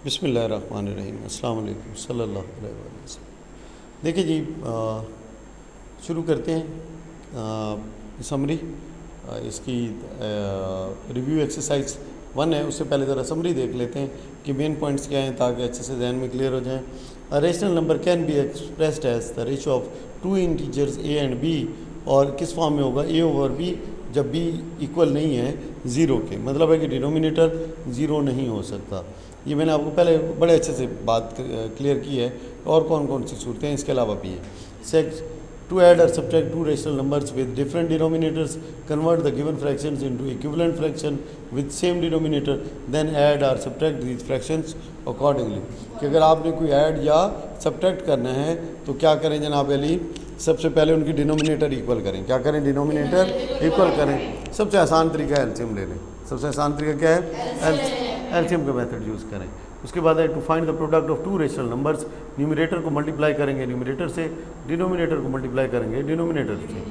बिस्मिल्लाहिर्रहमानिर्रहीम अस्सलाम वालेकुम सल्लल्लाहु अलैहि वसल्लम। देखिए जी, शुरू करते हैं समरी इसकी। रिव्यू एक्सरसाइज 1 है, उससे पहले ज़रा समरी देख लेते हैं कि मेन पॉइंट्स क्या हैं ताकि अच्छे से जहन में क्लियर हो जाएं। A rational number can be expressed as the ratio of two integers a and b, और किस फॉर्म में होगा, ए ओवर बी, जब बी इक्वल नहीं है ज़ीरो के, मतलब है कि डिनोमिनेटर ज़ीरो नहीं हो सकता। ये मैंने आपको पहले बड़े अच्छे से बात क्लियर की है। और कौन कौन सी सूरतें हैं इसके अलावा भी है। सेक्स टू ऐड और subtract to rational numbers with different denominators, convert the given fractions into equivalent fraction with same denominator, then add और सब्ट्रैक्ट दीज फ्रैक्शंस अकॉर्डिंगली। कि अगर आपने कोई ऐड या सब्ट्रैक्ट करना है तो क्या करें जनाब अली, सबसे पहले उनकी डिनोमिनेटर इक्वल करें। क्या करें, डिनोमिनेटर इक्वल करें। सबसे आसान तरीका है एलसीएम ले लें। सबसे आसान तरीका क्या है, एलसीएम का मेथड यूज़ करें। उसके बाद है to find the product of two rational numbers, numerator को मल्टीप्लाई करेंगे न्यूमरेटर से, डिनोमिनेटर को मल्टीप्लाई करेंगे डिनोमिनेटर से,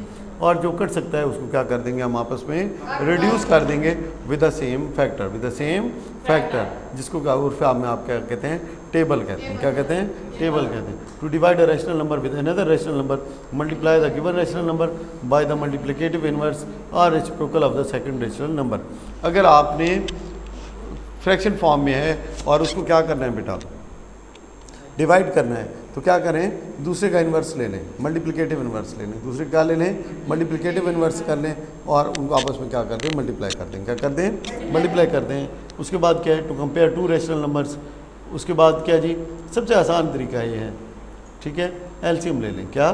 और जो कट सकता है उसको क्या कर देंगे हम आपस में रिड्यूस कर देंगे with the same factor, with the same factor, जिसको उर्फ में आप क्या कहते हैं, टेबल कहते हैं। क्या कहते हैं, टेबल कहते हैं। To divide a rational number with another rational number, multiply the given rational number by the multiplicative inverse और reciprocal of the second rational number. अगर आपने फ्रैक्शन फॉर्म में है और उसको क्या करना है बेटा, डिवाइड करना है, तो क्या करें, दूसरे का इन्वर्स ले लें, मल्टीप्लिकेटिव इन्वर्स ले लें। दूसरे का ले लें, मल्टीप्लिकेटिव इन्वर्स कर लें, और उनको आपस में क्या कर दें, मल्टीप्लाई कर दें। क्या कर दें, मल्टीप्लाई कर दें। उसके बाद क्या है, to compare two rational numbers. उसके बाद क्या जी, सबसे आसान तरीका ये है, ठीक है, एलसीएम ले लें। क्या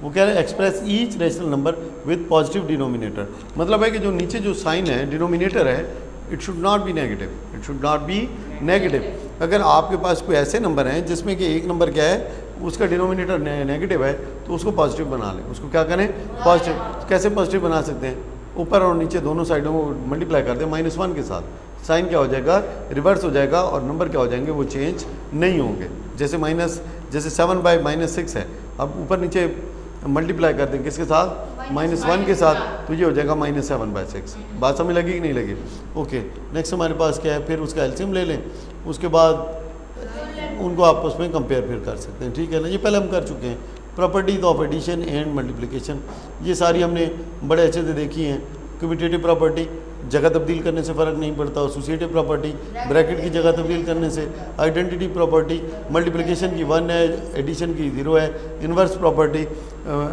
वो कह रहे हैं, express each rational number with positive denominator. मतलब है कि जो नीचे जो साइन है, डिनोमिनेटर है, it should not be negative, it should not be negative. अगर आपके पास कोई ऐसे नंबर हैं जिसमें कि एक नंबर क्या है, उसका डिनोमिनेटर नेगेटिव है, तो उसको पॉजिटिव बना लें। उसको क्या करें, पॉजिटिव। कैसे पॉजिटिव बना सकते हैं, ऊपर और नीचे दोनों साइडों को मल्टीप्लाई कर दें -1 के साथ। साइन क्या हो जाएगा, रिवर्स हो जाएगा, और नंबर क्या हो जाएंगे, वो चेंज नहीं होंगे। जैसे 7 बाई -6 है, अब ऊपर नीचे मल्टीप्लाई कर दें किसके साथ, -1 के साथ, तो ये हो जाएगा -7/6। बात समझ लगी कि नहीं लगी? ओके, नेक्स्ट हमारे पास क्या है, फिर उसका एलसीएम ले लें। उसके बाद उनको आपस में कंपेयर फिर कर सकते हैं, ठीक है ना। ये पहले हम कर चुके हैं। Properties of addition and multiplication, ये सारी हमने बड़े अच्छे से देखी हैं। कम्यूटेटिव प्रॉपर्टी, जगह तब्दील करने से फ़र्क नहीं पड़ता। एसोसिएटिव प्रॉपर्टी, ब्रैकेट की जगह तब्दील करने से। आइडेंटिटी प्रॉपर्टी, मल्टीप्लिकेशन की 1 है, एडिशन की 0 है। इन्वर्स प्रॉपर्टी,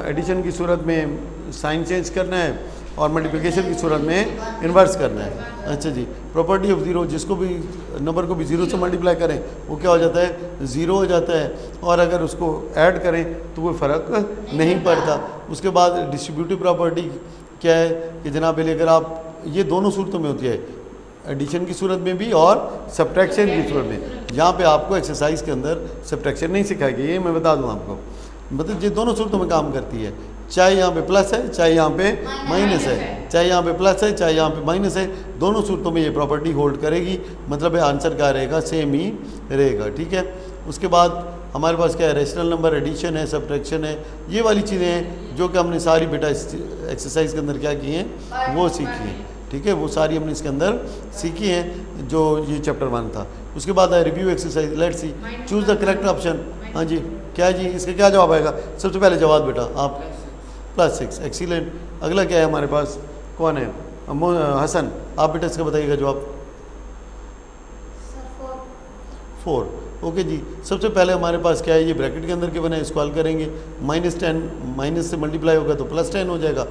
एडिशन की सूरत में साइन चेंज करना है और मल्टीप्लिकेशन की सूरत में इन्वर्स करना है। अच्छा जी, प्रॉपर्टी ऑफ ज़ीरो, जिसको भी नंबर को भी 0 से मल्टीप्लाई करें वो क्या हो जाता है, 0 हो जाता है, और अगर उसको ऐड करें तो कोई फ़र्क नहीं पड़ता। उसके बाद डिस्ट्रीब्यूटिव प्रॉपर्टी क्या है कि जनाब अगर आप, ये दोनों सूरतों में होती है, एडिशन की सूरत में भी और सब्ट्रैक्शन की सूरत में। यहाँ पे आपको एक्सरसाइज के अंदर सब्ट्रैक्शन नहीं सिखाएगी, ये मैं बता दूँ आपको। मतलब ये दोनों सूरतों में काम करती है, चाहे यहाँ पे प्लस है, चाहे यहाँ पे माइनस है, चाहे यहाँ पे प्लस है, चाहे यहाँ पे माइनस है, दोनों सूरतों में ये प्रॉपर्टी होल्ड करेगी। मतलब है आंसर क्या रहेगा, सेम ही रहेगा, ठीक है। उसके बाद हमारे पास क्या है, रेशनल नंबर, एडिशन है, सब्ट्रैक्शन है, ये वाली चीज़ें हैं जो कि हमने सारी बेटा एक्सरसाइज के अंदर क्या की हैं, वो सीखी हैं, ठीक है। वो सारी हमने इसके अंदर सीखी हैं जो ये चैप्टर 1 था। उसके बाद है review exercise, let's see, choose the correct option. हाँ जी, क्या है जी, इसका क्या जवाब आएगा? सबसे पहले जवाब बेटा आप +6, एक्सीलेंट। अगला क्या है हमारे पास, कौन है, हसन, आप बेटा इसका बताइएगा जवाब। 4, ओके जी। सबसे पहले हमारे पास क्या है, ये ब्रैकेट के अंदर के बना है, इसको हल करेंगे। -10 माइनस से मल्टीप्लाई होगा तो +10 हो जाएगा।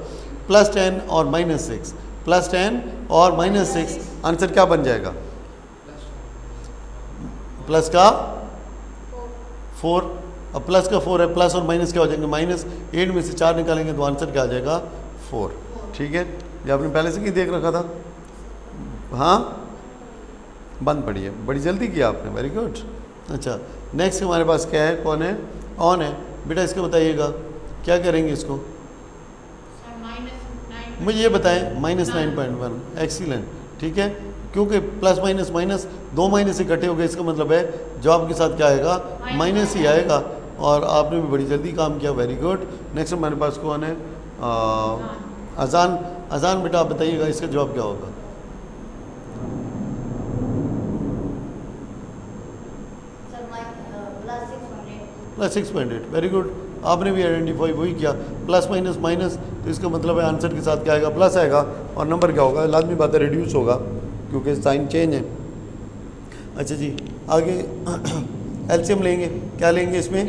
+10 और -6, +10 और -6, आंसर क्या बन जाएगा, प्लस का 4। अब प्लस का 4 है, प्लस और माइनस क्या हो जाएंगे, -8 में से 4 निकालेंगे तो आंसर क्या आ जाएगा, 4, ठीक है। ये आपने पहले से ही देख रखा था, हाँ, बंद पड़ी है, बड़ी जल्दी किया आपने, वेरी गुड। अच्छा, नेक्स्ट हमारे पास क्या है, कौन है, ऑन है बेटा, इसका बताइएगा क्या करेंगे इसको, मुझे ये बताएं, -9.1, एक्सीलेंट, ठीक है। क्योंकि प्लस माइनस माइनस, 2 माइनस इकट्ठे हो गए, इसका मतलब है जवाब के साथ क्या आएगा, माइनस ही आएगा, और आपने भी बड़ी जल्दी काम किया, वेरी गुड। नेक्स्ट हमारे पास कौन है, अजान। अजान बेटा आप बताइएगा इसका जवाब क्या होगा। +6.8। वेरी गुड, आपने भी आइडेंटिफाई वही किया। प्लस माइनस माइनस, तो इसका मतलब है आंसर के साथ क्या आएगा, प्लस आएगा, और नंबर क्या होगा, लाजमी बात है रिड्यूस होगा क्योंकि साइन चेंज है। अच्छा जी, आगे एलसीएम लेंगे, क्या लेंगे इसमें,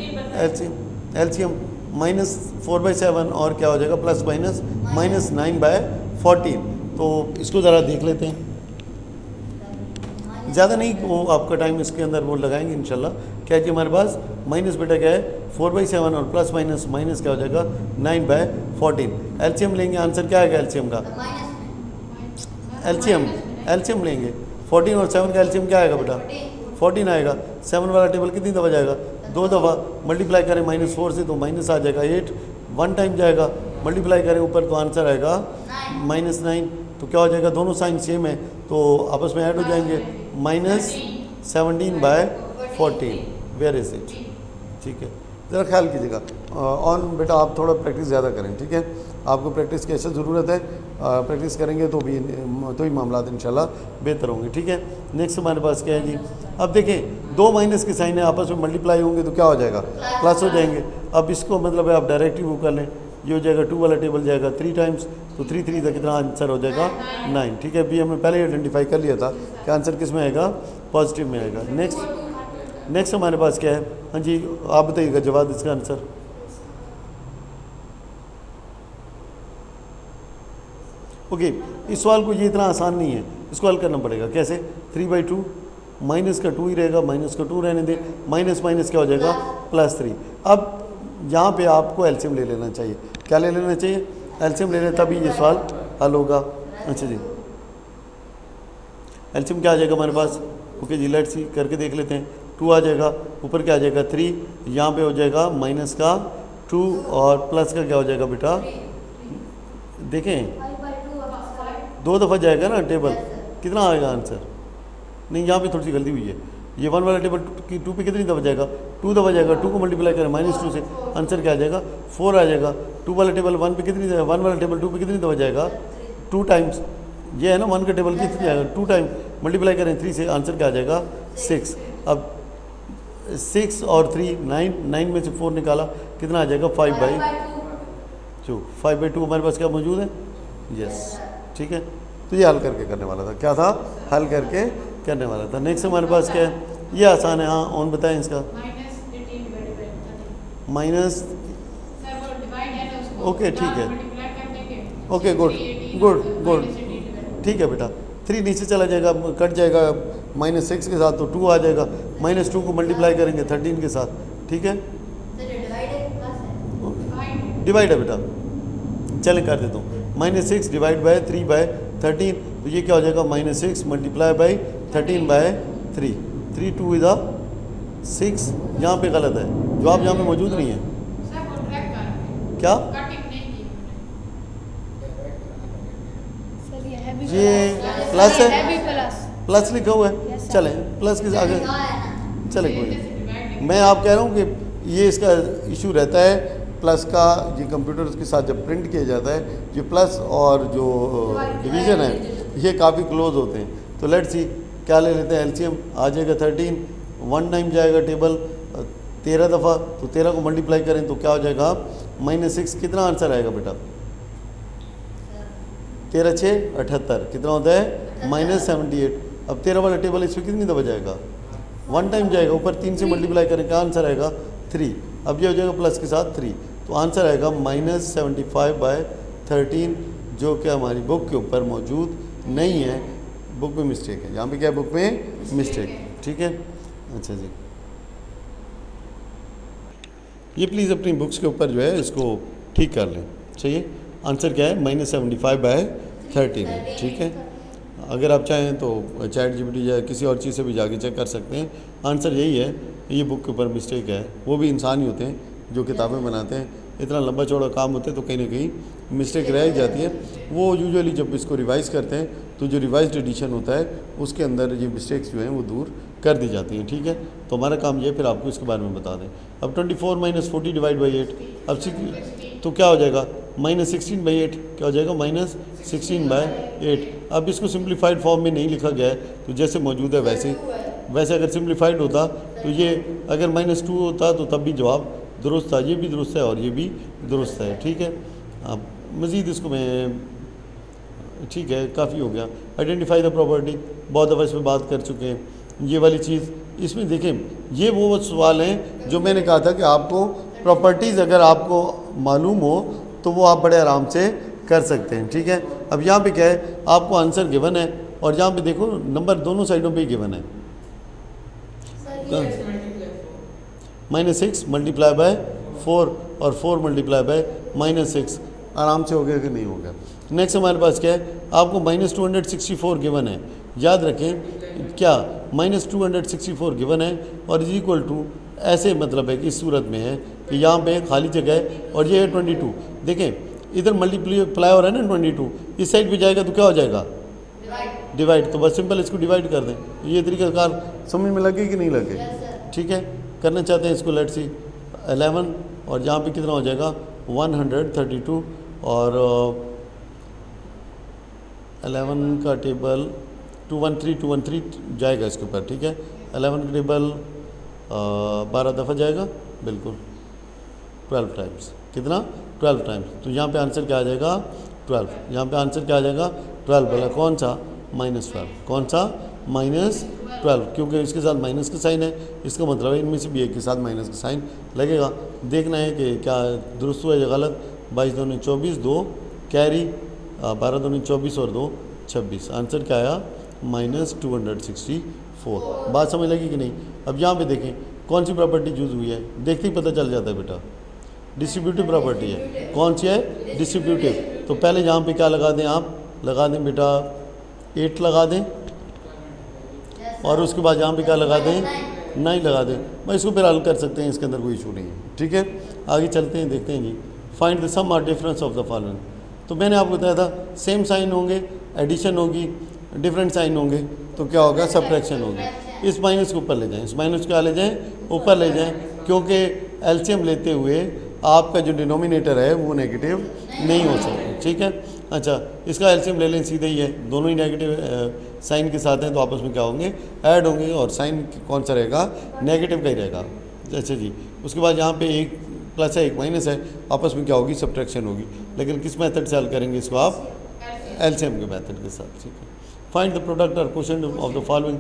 एलसीएम -4/7 और क्या हो जाएगा, प्लस माइनस -9/14। तो इसको ज़रा देख लेते हैं, ज़्यादा नहीं वो आपका टाइम इसके अंदर वो लगाएंगे इंशाल्लाह। क्या है कि हमारे पास माइनस बेटा क्या है 4/7 और प्लस माइनस माइनस क्या हो जाएगा 9/14। एलसीएम लेंगे, आंसर क्या आएगा एलसीएम का, एलसीएम लेंगे 14 और 7 का एलसीएम क्या आएगा बेटा 14 आएगा। 7 वाला टेबल कितनी दफ़ा जाएगा, 2 दफ़ा, मल्टीप्लाई करें -4 से तो माइनस आ जाएगा 8, 1 टाइम जाएगा, मल्टीप्लाई करें ऊपर तो आंसर आएगा -9। तो क्या हो जाएगा, दोनों साइन सेम है तो आपस में ऐड हो जाएंगे, -17/14। वेयर इज़ इट, ठीक है, ज़रा ख्याल कीजिएगा। ऑन बेटा आप थोड़ा प्रैक्टिस ज़्यादा करें, ठीक है, आपको प्रैक्टिस की ऐसे ज़रूरत है, प्रैक्टिस करेंगे तो ही मामला इंशाल्लाह बेहतर होंगे, ठीक है। नेक्स्ट हमारे पास क्या है जी, अब देखें 2 माइनस के साइन है, आपस में मल्टीप्लाई होंगे तो क्या हो जाएगा, प्लस हो जाएंगे। अब इसको मतलब है आप डायरेक्ट ही वो कर लें, ये हो जाएगा 2 वाला टेबल जाएगा 3 टाइम्स, तो 3 3 का कितना आंसर हो जाएगा 9, ठीक है। अभी हमने पहले ही आइडेंटिफाई कर लिया था कि आंसर किस में आएगा, पॉजिटिव में आएगा। नेक्स्ट हमारे पास क्या है, हाँ जी आप बताइएगा जवाब इसका आंसर। ओके, इस सवाल को ये इतना आसान नहीं है, इसको हल करना पड़ेगा। कैसे, 3/2, माइनस का 2 ही रहेगा, माइनस का 2 रहने दें, माइनस माइनस क्या हो जाएगा +3। अब यहाँ पे आपको एलसीएम ले लेना चाहिए, क्या ले लेना चाहिए, एलसीएम ले लें तभी ये सवाल हल होगा। अच्छा जी, एलसीएम क्या आ जाएगा हमारे पास, ओके जी लेट्स सी करके देख लेते हैं। 2 आ जाएगा, ऊपर क्या आ जाएगा 3, यहाँ पे हो जाएगा माइनस का 2 और प्लस का क्या हो जाएगा बेटा, देखें 2 दफ़ा जाएगा ना टेबल, कितना आएगा आंसर, नहीं यहाँ पे थोड़ी सी गलती हुई है, ये 1 वाला टेबल की 2 पे कितनी दफ़ा जाएगा, 2 दफ़ा जाएगा, 2 को मल्टीप्लाई करें -2 से, आंसर क्या आ जाएगा 4 आ जाएगा। 2 वाला टेबल 1 पे कितनी, 1 वाला टेबल 2 पे कितनी दफ़ा जाएगा 2 टाइम्स, ये है ना 1 का टेबल कितनी जाएगा 2 टाइम, मल्टीप्लाई करें 3 से, आंसर क्या आ जाएगा 6। अब 6 और 3 9 में से 4 निकाला, कितना आ जाएगा 5/2। 5/2 हमारे पास क्या मौजूद है, यस, ठीक है। तो ये हल करके करने वाला था, क्या था, हल करके करने वाला था। नेक्स्ट हमारे पास क्या है, ये आसान है, हाँ ऑन बताएं इसका, माइनस, ओके ठीक है, ओके गुड गुड गुड, ठीक है बेटा। 3 नीचे चला जाएगा, कट जाएगा -6 के साथ, तो 2 आ जाएगा, -2 को मल्टीप्लाई करेंगे 13 के साथ, ठीक है, डिवाइड है बेटा, चलें कर देता हूँ, -6 डिवाइड बाय 3/13, तो ये क्या हो जाएगा -6 मल्टीप्लाई बाई 13/3, 3 2 इधर 6, यहाँ पे गलत है, जवाब यहाँ पे मौजूद नहीं है, क्या ये प्लस है, प्लस लिखा हुआ है, चलें प्लस के आगे चले, कोई नहीं, मैं आप कह रहा हूँ कि ये इसका इशू रहता है प्लस का, ये कंप्यूटर्स के साथ जब प्रिंट किया जाता है, ये प्लस और जो डिवीज़न है ये काफ़ी क्लोज होते हैं। तो लेट्स सी क्या ले लेते हैं, एलसीएम आ जाएगा 13, 1 टाइम जाएगा टेबल 13 दफ़ा, तो 13 को मल्टीप्लाई करें तो क्या हो जाएगा -6, कितना आंसर आएगा बेटा, 13 6 78, कितना होता है -78। अब 13 वाला टेबल इसमें कितनी दफ़ा जाएगा, 1 टाइम जाएगा, ऊपर 3 से मल्टीप्लाई करें, क्या आंसर आएगा 3, अब ये हो जाएगा प्लस के साथ 3, तो आंसर आएगा -75/13, जो कि हमारी बुक के ऊपर मौजूद नहीं है, बुक में मिस्टेक है, यहाँ पे क्या है, बुक में मिस्टेक, ठीक है। अच्छा जी, ये प्लीज़ अपनी बुक्स के ऊपर जो है इसको ठीक कर लें, चाहिए, आंसर क्या है -75/13 है, ठीक है। अगर आप चाहें तो चैट जीपीटी या किसी और चीज़ से भी जाके चेक कर सकते हैं, आंसर यही है, ये बुक के ऊपर मिस्टेक है, वो भी इंसान ही होते हैं जो किताबें बनाते हैं, इतना लंबा चौड़ा काम होता है तो कहीं ना कहीं मिस्टेक रह ही जाती है। वो यूजुअली जब इसको रिवाइज़ करते हैं तो जो रिवाइज्ड एडिशन होता है उसके अंदर ये मिस्टेक्स जो हैं वो दूर कर दी जाती हैं, ठीक है। तो हमारा काम ये फिर आपको इसके बारे में बता दें। अब 24 - 40 डिवाइड बाई 8, अब तो क्या हो जाएगा -16/8, क्या हो जाएगा -16/8। अब इसको सिंप्लीफाइड फॉर्म में नहीं लिखा गया है, तो जैसे मौजूद है वैसे वैसे अगर सिंप्लीफाइड होता तो ये अगर -2 होता तो तब भी जवाब दुरुस्त था, ये भी दुरुस्त है और ये भी दुरुस्त है। ठीक है, अब मज़ीद इसको मैं, ठीक है काफ़ी हो गया। आइडेंटिफाई द प्रॉपर्टी, बहुत दफ़ा इस पर बात कर चुके हैं। ये वाली चीज़ इसमें देखें, ये वो सवाल हैं जो मैंने कहा था कि आपको प्रॉपर्टीज़ अगर आपको मालूम हो तो वो आप बड़े आराम से कर सकते हैं। ठीक है, अब यहाँ पे क्या है, आपको आंसर गिवन है और यहाँ पे देखो नंबर दोनों साइडों पे ही गिवन है। -6 मल्टीप्लाई बाय 4 और 4 मल्टीप्लाई बाय -6, आराम से हो गया कि नहीं हो गया। नेक्स्ट हमारे पास क्या है, आपको -264 गिवन है। याद रखें क्या, -264 गिवन है और इज इक्वल टू, ऐसे मतलब है कि इस सूरत में है कि यहाँ पे खाली जगह है और ये है 22। देखें इधर मल्टीप्लाई हो रहा है ना 22, इस साइड पे जाएगा तो क्या हो जाएगा, डिवाइड। तो बस सिंपल इसको डिवाइड कर दें। ये तरीक़ाकार समझ में लगे कि नहीं लगे? ठीक है, करना चाहते हैं इसको, लेट्स सी 11 और यहाँ पे कितना हो जाएगा 132 और 11 का टेबल 213 जाएगा इसके ऊपर। ठीक है, 11 का टेबल 12 दफ़ा जाएगा, बिल्कुल 12 टाइम्स। कितना, 12 टाइम्स। तो यहाँ पे आंसर क्या आ जाएगा 12। यहाँ पे आंसर क्या आ जाएगा 12, बोला कौन सा, -12। कौन सा, -12, क्योंकि इसके साथ माइनस का साइन है, इसका मतलब है इनमें से भी एक के साथ माइनस का साइन लगेगा। देखना है कि क्या दुरुस्त हुआ या गलत। 22 दूनी 24, 2 कैरी, 12 दूनी 24 और 2 26। आंसर क्या आया -264। बात समझ लगी कि नहीं? अब यहाँ पे देखें कौन सी प्रॉपर्टी यूज़ हुई है, देखते ही पता चल जाता है बेटा, डिस्ट्रीब्यूटिव प्रॉपर्टी है। कौन सी है, डिस्ट्रीब्यूटिव। तो पहले यहाँ पे क्या लगा दें, आप लगा दें बेटा 8 लगा दें और उसके बाद यहाँ पे क्या लगा दें, 9 लगा दें। मैं इसको फिर हल कर सकते हैं, इसके अंदर कोई इशू नहीं है। ठीक है, आगे चलते हैं, देखते हैं जी। फाइंड द सम और डिफरेंस ऑफ द फॉलोइंग। तो मैंने आपको बताया था सेम साइन होंगे, एडिशन होगी, डिफरेंट साइन होंगे तो क्या होगा, सब्ट्रैक्शन होगी। इस माइनस को ऊपर ले जाएं, इस माइनस को क्या ले जाएं, ऊपर ले जाएं, क्योंकि एलसीएम लेते हुए आपका जो डिनोमिनेटर है वो नेगेटिव नहीं हो सकता। ठीक है, अच्छा इसका एलसीएम ले लें, सीधे ही है, दोनों ही नेगेटिव साइन के साथ हैं तो आपस में क्या होंगे, ऐड होंगे और साइन कौन सा रहेगा, नेगेटिव का ही रहेगा। अच्छा जी, उसके बाद यहाँ पे एक प्लस है एक माइनस है, आपस में क्या होगी, सब्ट्रैक्शन होगी। लेकिन किस मेथड से हल करेंगे इसको आप, एलसीएम के मेथड के साथ। ठीक है, फाइंड द प्रोडक्ट और क्वोशिएंट ऑफ द फॉलोइंग।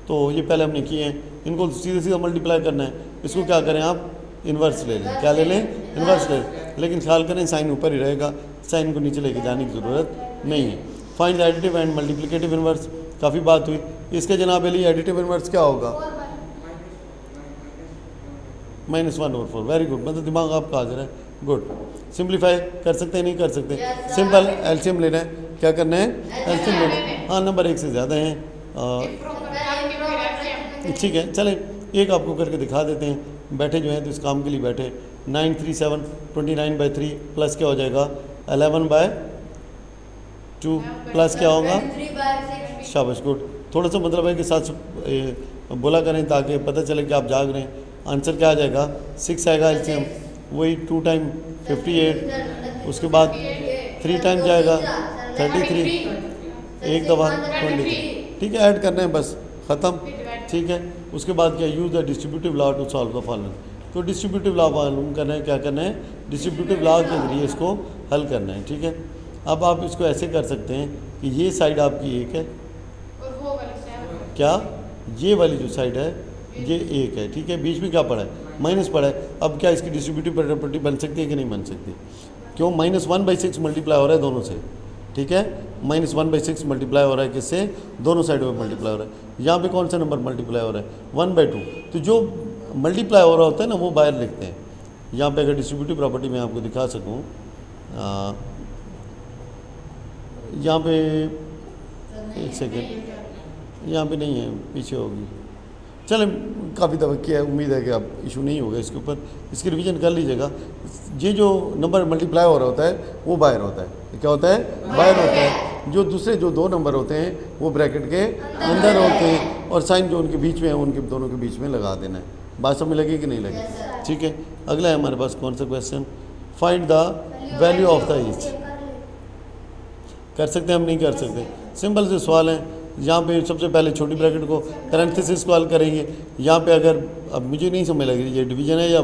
तो ये पहले हमने किए हैं, इनको सीधे सीधा मल्टीप्लाई करना है। इसको क्या करें आप, इन्वर्स ले लें। क्या ले लें, इन्वर्स ले लें, लेकिन ख्याल करें साइन ऊपर ही रहेगा, साइन को नीचे लेके जाने की ज़रूरत नहीं है। Find the additive and multiplicative inverse, काफ़ी बात हुई इसके जनाब अली। एडिटिव इन्वर्स क्या होगा, -1/4। वेरी गुड, मतलब दिमाग आपका हाजिर है, गुड। सिंप्लीफाई कर सकते हैं, नहीं कर सकते, सिंपल एलसीएम लेना है। क्या करना है, एलसीएम लेना है। हाँ, नंबर 1 से ज़्यादा हैं, ठीक है, चलें एक आपको करके दिखा देते हैं। बैठे जो हैं तो इस काम के लिए बैठे। 937 29/3 प्लस क्या हो जाएगा, 11/2 प्लस क्या होगा, शाबाश, गुड। थोड़ा सा मतलब है कि साथ बोला करें ताकि पता चले कि आप जाग रहे हैं। आंसर क्या आ जाएगा, 6 आएगा एलसीएम, वही 2 टाइम 58, उसके बाद 3 टाइम जाएगा 33, एक दफ़ा 23। ठीक है, ऐड करना है बस, ख़त्म। ठीक है, उसके बाद क्या, use the distributive law to solve the following. तो डिस्ट्रीब्यूटिव लॉ मालूम करना है, क्या करना है, डिस्ट्रीब्यूटिव लॉ के ज़रिए इसको हल करना है। ठीक है, अब आप इसको ऐसे कर सकते हैं कि ये साइड आपकी 1 है, क्या, ये वाली जो साइड है ये 1 है। ठीक है, बीच में क्या पड़ा है, माइनस पड़ा है। अब क्या इसकी डिस्ट्रीब्यूटिव प्रॉपर्टी बन सकती है कि नहीं बन सकती, क्यों, -1/6 मल्टीप्लाई हो रहा है दोनों से। ठीक है, -1/6 मल्टीप्लाई हो रहा है किससे, दोनों साइडों में मल्टीप्लाई हो रहा है। यहाँ पे कौन सा नंबर मल्टीप्लाई हो रहा है, 1/2। तो जो मल्टीप्लाई हो रहा होता है ना वो बाहर लिखते हैं। यहाँ पे अगर डिस्ट्रीब्यूटिव प्रॉपर्टी मैं आपको दिखा सकूँ, यहाँ पे एक सेकेंड, यहाँ पे नहीं है, पीछे होगी। चलें, काफ़ी दफ़ा किया है, उम्मीद है कि अब इशू नहीं होगा इसके ऊपर, इसकी रिवीजन कर लीजिएगा। ये जो नंबर मल्टीप्लाई हो रहा होता है वो बाहर होता है, क्या होता है, बाहर होता है। जो दूसरे जो 2 नंबर होते हैं वो ब्रैकेट के अंदर होते हैं और साइन जो उनके बीच में है उनके दोनों के बीच में लगा देना है। बात समझ लगी कि नहीं लगी? ठीक है, अगला है हमारे पास कौन सा question, find the value of the each. कर सकते हैं हम, नहीं कर सकते, सिंपल से सवाल है। यहाँ पे सबसे पहले छोटी ब्रैकेट को पैरेंथेसिस को हल करेंगे। यहाँ पे अगर अब मुझे नहीं समझ लग रही ये डिवीजन है या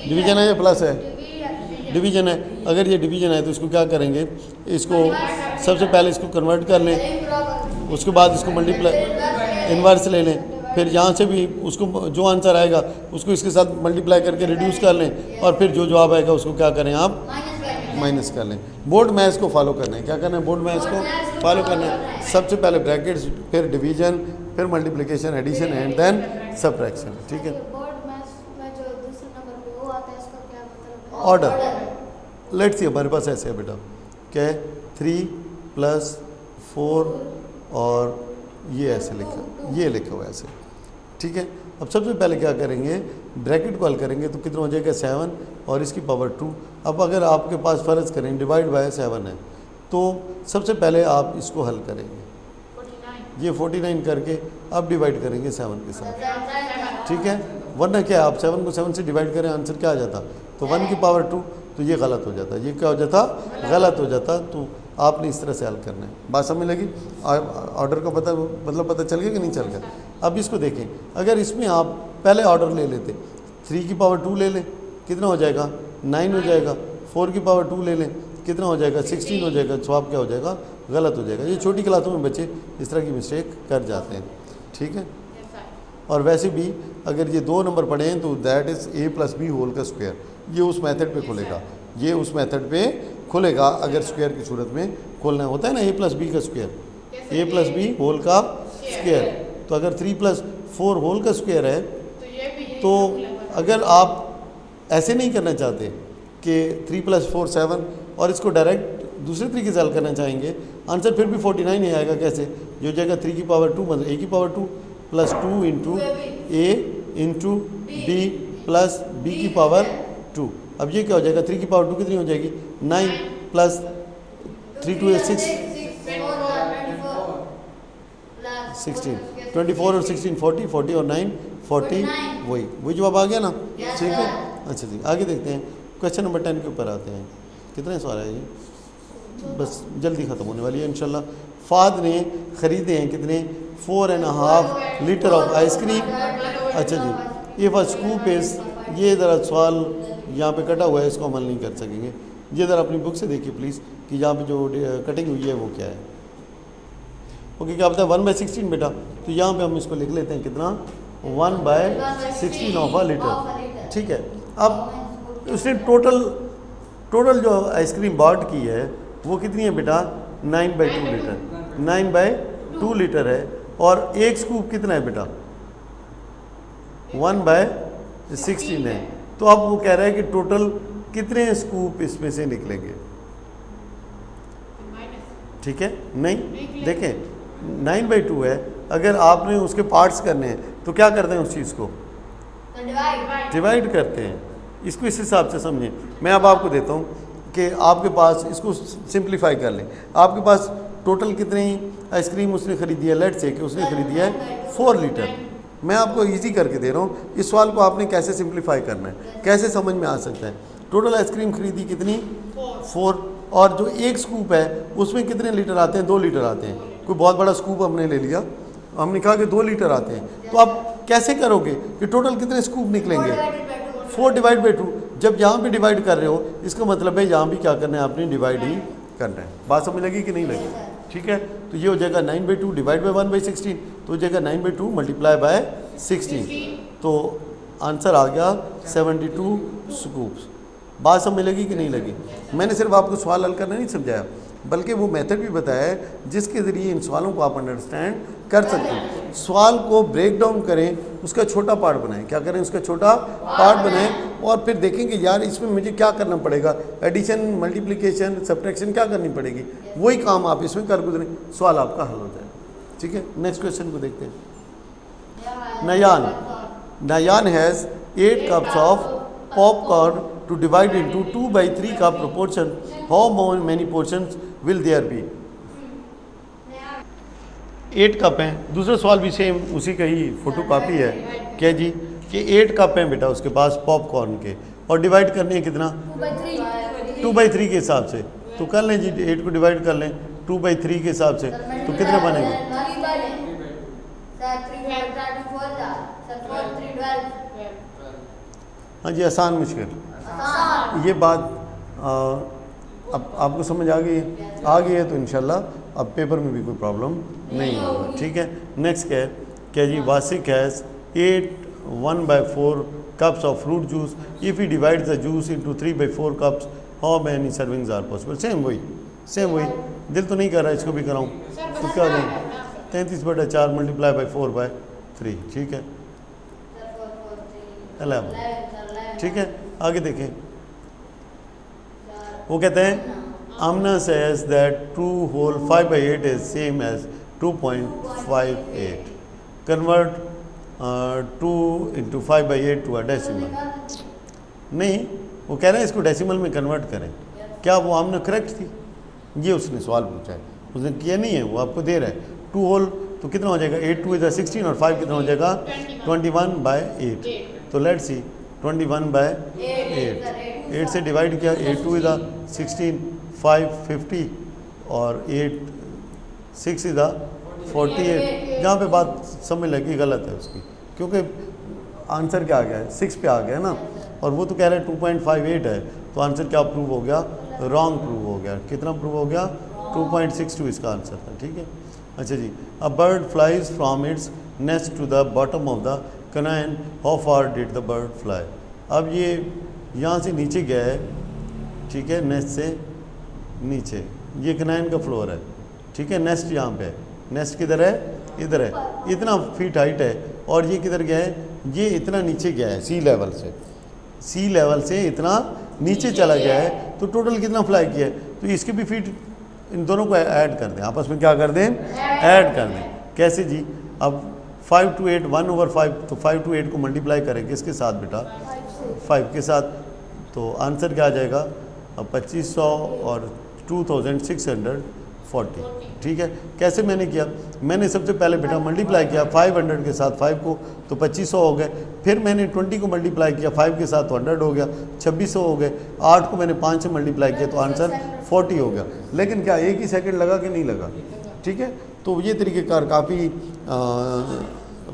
डिवीजन है या प्लस है, डिवीजन है। अगर ये डिवीजन है तो इसको क्या करेंगे, इसको सबसे पहले इसको कन्वर्ट कर लें, उसके बाद इसको मल्टीप्लाई इन्वर्स ले लें, फिर यहाँ से भी उसको जो आंसर आएगा उसको इसके साथ मल्टीप्लाई करके रिड्यूस कर लें, और फिर जो जवाब आएगा उसको क्या करें आप माइनस कर लें। बोर्ड मैथ्स को फॉलो करना है। क्या करना है, बोर्ड मैथ्स को फॉलो करना है। सबसे पहले ब्रैकेट्स, फिर डिवीजन, फिर multiplication, addition and then subtraction. ठीक है, ऑर्डर। लेट्स सी हमारे पास ऐसे है बेटा, क्या है 3 + 4 और ये ऐसे लिखा, ये लिखा हुआ है ऐसे। ठीक है, अब सबसे पहले क्या करेंगे, ब्रैकेट को हल करेंगे तो कितना हो जाएगा 7 और इसकी पावर 2। अब अगर आपके पास फ़र्ज़ करें डिवाइड बाय 7 है तो सबसे पहले आप इसको हल करेंगे, 49। ये 49 करके अब डिवाइड करेंगे 7 के साथ। ठीक है, वरना क्या आप 7 को 7 से डिवाइड करें आंसर क्या आ जाता, तो 1 की पावर 2, तो ये गलत हो जाता, ये क्या हो जाता, गलत हो जाता। तो आपने इस तरह से हल करना है। बात समझ लगी, ऑर्डर का पता मतलब पता चल गया कि नहीं चल गया। अब इसको देखें, अगर इसमें आप पहले ऑर्डर ले लेते, 3 की पावर 2 ले लें, कितना हो जाएगा 9 हो जाएगा। 4 की पावर 2 ले लें, कितना हो जाएगा 16 हो जाएगा। जवाब क्या हो जाएगा, गलत हो जाएगा। ये छोटी क्लासों में बच्चे इस तरह की मिस्टेक कर जाते हैं। ठीक है, और वैसे भी अगर ये 2 नंबर पढ़े हैं तो that is a + b whole का स्क्वायर, ये उस मेथड पे खुलेगा, ये उस मेथड पे खुलेगा। अगर स्क्वायर की सूरत में खोलना होता है ना a + b का स्क्वायर, a + b होल का स्क्वायर, तो अगर 3 + 4 होल का स्क्वायर है तो अगर आप ऐसे नहीं करना चाहते कि 3 + 4 7 और इसको डायरेक्ट दूसरे तरीके से हल करना चाहेंगे, आंसर फिर भी 49 ही आएगा। कैसे, जो हो जाएगा 3 की पावर 2 मतलब a की पावर 2 + 2 × a × b + b की पावर 2। अब ये क्या हो जाएगा, 3 की पावर 2 कितनी हो जाएगी 9 + 3 × 2 = 6 16 24 और 16 40 40 और 9 40, वही जवाब आ गया ना। ठीक है, अच्छा जी आगे देखते हैं। क्वेश्चन नंबर 10 के ऊपर आते हैं। कितने सवाल है ये, बस जल्दी ख़त्म होने वाली है इंशाल्लाह। फाद ने ख़रीदे हैं कितने 4.5 लीटर ऑफ आइसक्रीम। अच्छा जी, इफ़ अ स्कूप इज़, ये ज़रा सवाल यहाँ पे कटा हुआ है, इसको अमल नहीं कर सकेंगे। ये ज़रा अपनी बुक से देखिए प्लीज़ कि यहाँ पे जो कटिंग हुई है वो क्या है। ओके, क्या बताया 1/16 बेटा, तो यहाँ पे हम इसको लिख लेते हैं कितना 1/16 ऑफ अ लीटर। ठीक है, अब उसने टोटल जो आइसक्रीम बॉट की है वो कितनी है बेटा 9/2 लीटर, 9/2 लीटर है। और एक स्कूप कितना है बेटा 1/16 है। तो अब वो कह रहा है कि टोटल कितने स्कूप इसमें से निकलेंगे। ठीक है, नहीं देखें 9/2 है, अगर आपने उसके पार्ट्स करने हैं तो क्या करते हैं, उस चीज़ को डिवाइड करते हैं। इसको इस हिसाब से समझें। मैं अब आपको देता हूँ कि आपके पास, इसको सिंप्लीफाई कर लें, आपके पास टोटल कितनी आइसक्रीम उसने ख़रीदी है, लेट्स से कि उसने ख़रीदी है 4 लीटर। मैं आपको इजी करके दे रहा हूँ, इस सवाल को आपने कैसे सिंप्लीफाई करना है, कैसे समझ में आ सकता है। टोटल आइसक्रीम खरीदी कितनी 4, और जो एक स्कूप है उसमें कितने लीटर आते हैं 2 लीटर आते हैं। कोई बहुत बड़ा स्कूप हमने ले लिया, हमने कहा कि 2 लीटर आते हैं, तो आप कैसे करोगे कि टोटल कितने स्कूप निकलेंगे 4/2। जब यहाँ पे डिवाइड कर रहे हो इसका मतलब है यहाँ भी क्या करना है, आपने डिवाइड ही करना है। बात समझ लगी कि नहीं लगी। ठीक है, तो ये हो जाएगा 9/2 डिवाइड बाय 1/16, तो हो जाएगा 9/2 मल्टीप्लाई बाय 16, तो आंसर आ गया 72 स्कूप्स। बात समझ लगी कि नहीं लगी। मैंने सिर्फ आपको सवाल हल करना नहीं समझाया, बल्कि वो मेथड भी बताया है जिसके ज़रिए इन सवालों को आप अंडरस्टैंड कर सकते हैं। सवाल को ब्रेक डाउन करें, उसका छोटा पार्ट बनाएं। क्या करें, उसका छोटा पार्ट बनाएं और फिर देखें कि यार इसमें मुझे क्या करना पड़ेगा, एडिशन, मल्टीप्लिकेशन, सब्ट्रैक्शन क्या करनी पड़ेगी, वही काम आप इसमें कर गुजरें, सवाल आपका हल हो जाए। ठीक है, नेक्स्ट क्वेश्चन को देखते हैं। Nayan has 8 cups of popcorn to divide into 2/3 cup proportion. How many portions will there be? 8 cup हैं। दूसरा सवाल भी सेम उसी का ही फोटो कॉपी है। क्या जी कि 8 कप हैं बेटा उसके पास पॉपकॉर्न के, और डिवाइड करने हैं कितना 2/3 के हिसाब से। तो कर लें जी, 8 को डिवाइड कर लें 2/3 के हिसाब से, तो कितने बनेंगे? हाँ जी, आसान मुश्किल, ये बात अब आपको समझ आ गई है तो इंशाल्लाह अब पेपर में भी कोई प्रॉब्लम नहीं होगा। ठीक है, नेक्स्ट क्या है? क्या जी, वासिक has 8 1/4 cups of fruit juice. If he divides the juice into 3/4 cups, how many servings are possible? Same वही, दिल तो नहीं कर रहा इसको भी कराऊँ, तो क्या हो जाएगा? 33/4 मल्टीप्लाई बाई 4/3, ठीक है, 11। ठीक है, आगे देखें, वो कहते हैं आमना says that 2 whole 5/8 is same as 2.58. Convert 2 into 5/8 to a decimal. नहीं, वो कह रहे हैं इसको डेसिमल में कन्वर्ट करें। क्या वो आमना करेक्ट थी? ये उसने सवाल पूछा है, उसने किया नहीं है, वो आपको दे रहा है। 2 होल तो कितना हो जाएगा? 8 2 is 16 और 5 कितना हो जाएगा? 21/8। तो लेट्स सी 21/8, 8 से डिवाइड किया, 8 2 is 16, 5 50 और 8 6 is 48। जहाँ पे बात समझ लगी गलत है उसकी, क्योंकि आंसर क्या आ गया है? 6 पे आ गया है ना, और वो तो कह रहे हैं 2.58 है, तो आंसर क्या प्रूव हो गया? रॉन्ग प्रूव हो गया। कितना प्रूव हो गया? 2.62 इसका आंसर था। ठीक है, अच्छा जी, a bird flies from its nest to the bottom of the canyon, how far did the bird fly? अब ये यहाँ से नीचे गया है, ठीक है, नेस्ट से नीचे, ये कैनान का फ्लोर है, ठीक है, नेस्ट यहाँ पे है, नेस्ट किधर है? इधर है, इतना फीट हाइट है, और ये किधर गया है? ये इतना नीचे गया है, सी लेवल से इतना नीचे चला गया है, तो टोटल कितना फ्लाई किया है? तो इसके भी फीट, इन दोनों को ऐड कर दें, आपस में क्या कर दें? ऐड कर दें। कैसे जी? अब 5 to 8 1/5, तो 5 to 8 को मल्टीप्लाई करें किसके साथ बेटा? 5 के साथ, तो आंसर क्या आ जाएगा? अब 2500 और 2640। ठीक है, कैसे मैंने किया? मैंने सबसे पहले बेटा मल्टीप्लाई किया 500 के साथ 5 को, तो 2500 हो गए। फिर मैंने 20 को मल्टीप्लाई किया 5 के साथ, तो 100 हो गया, 2600 हो गए। 8 को मैंने 5 से मल्टीप्लाई किया, तो आंसर 40 हो गया। लेकिन क्या एक ही सेकंड लगा कि नहीं लगा? ठीक है, तो ये तरीक़ेकार काफ़ी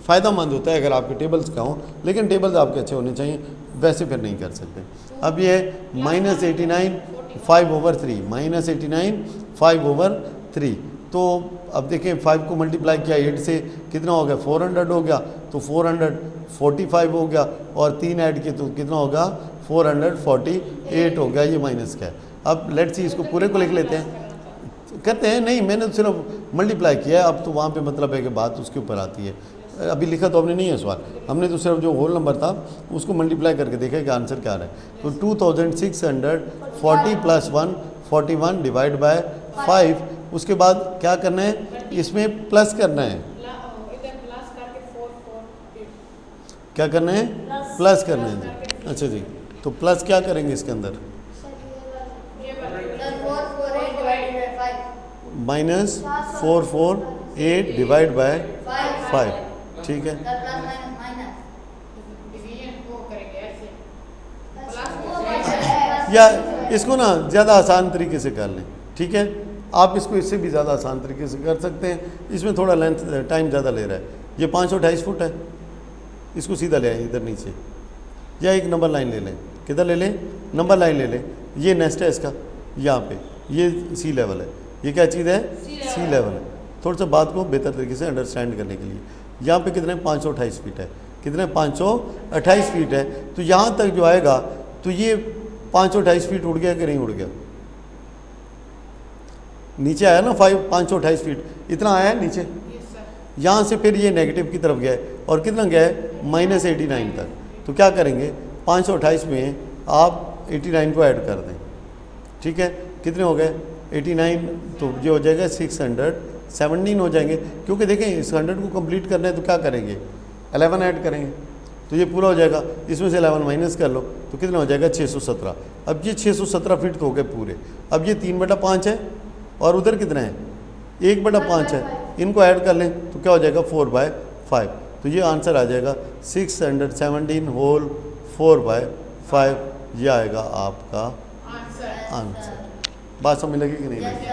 फ़ायदेमंद होता है अगर आपके टेबल्स का हों, लेकिन टेबल्स आपके अच्छे होने चाहिए, वैसे फिर नहीं कर सकते। अब ये -89 5/3, -89 5/3। तो अब देखें 5 को मल्टीप्लाई किया 8 से, कितना हो गया? 400 हो गया, तो 445 हो गया, और 3 ऐड किए तो कितना होगा? 448 हो गया। ये माइनस क्या है? अब लेट्स सी इसको पूरे को लिख लेते हैं। कहते हैं नहीं, मैंने तो सिर्फ मल्टीप्लाई किया है, अब तो वहाँ पे मतलब है कि बात उसके ऊपर आती है। अभी लिखा तो हमने नहीं है सवाल, हमने तो सिर्फ जो होल नंबर था उसको मल्टीप्लाई करके देखा कि आंसर क्या आ रहा है। तो 2640 + 1 41 डिवाइड बाय 5। उसके बाद क्या करना है? इसमें प्लस करना है। क्या करना है? प्लस करना है। अच्छा जी, तो प्लस क्या करेंगे इसके अंदर? -448 डिवाइड बाय 5। ठीक है, या इसको ना ज़्यादा आसान तरीके से कर लें। ठीक है, आप इसको इससे भी ज़्यादा आसान तरीके से कर सकते हैं, इसमें थोड़ा लेंथ टाइम ज़्यादा ले रहा है। ये 528 फुट है, इसको सीधा ले आए इधर नीचे, या एक नंबर लाइन ले लें। किधर ले लें? नंबर लाइन ले लें। ये नेस्ट है इसका, यहाँ पे ये सी लेवल है। ये क्या चीज़ है? सी लेवल है। थोड़ा सा बात को बेहतर तरीके से अंडरस्टैंड करने के लिए, यहाँ पे कितने 528 फीट है, कितने 528 फीट है, तो यहाँ तक जो आएगा, तो ये 528 फीट उड़ गया कि नहीं उड़ गया? नीचे आया ना 528 फीट, इतना आया है नीचे। यहाँ से फिर ये नेगेटिव की तरफ गया है, और कितना गया है? -89 तक। तो क्या करेंगे? 528 में आप 89 को ऐड कर दें। ठीक है, कितने हो गए? 89, तो ये हो जाएगा 617 हो जाएंगे, क्योंकि देखें इस 100 को कंप्लीट करना है तो क्या करेंगे? 11 ऐड करेंगे, तो ये पूरा हो जाएगा। इसमें से 11 माइनस कर लो, तो कितना हो जाएगा? 617। अब ये 617 फीट तो हो गए पूरे। अब ये 3/5 है, और उधर कितना है? 1/5 है। इनको ऐड कर लें तो क्या हो जाएगा? 4/5। तो ये आंसर आ जाएगा 617 होल 4/5। ये आएगा आपका आंसर। बात समझ लगी कि नहीं लगी?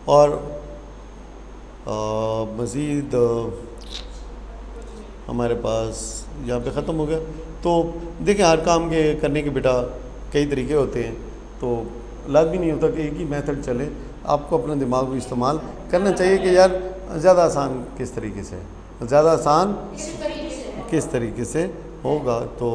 और मज़ीद हमारे पास यहाँ पे ख़त्म हो गया। तो देखिए, हर काम के करने के बेटा कई तरीके होते हैं, तो लाजमी नहीं होता कि एक ही मेथड चले। आपको अपना दिमाग भी इस्तेमाल करना चाहिए कि यार ज़्यादा आसान किस तरीके से, ज़्यादा आसान किस तरीके से होगा। तो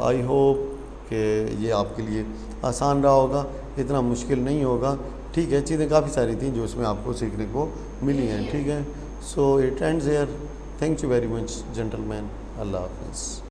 आई होप कि ये आपके लिए आसान रहा होगा, इतना मुश्किल नहीं होगा। ठीक है, चीज़ें काफ़ी सारी थी जो इसमें आपको सीखने को मिली हैं। ठीक है, so it ends here. Thank you very much gentleman. अल्लाह हाफ़िज़।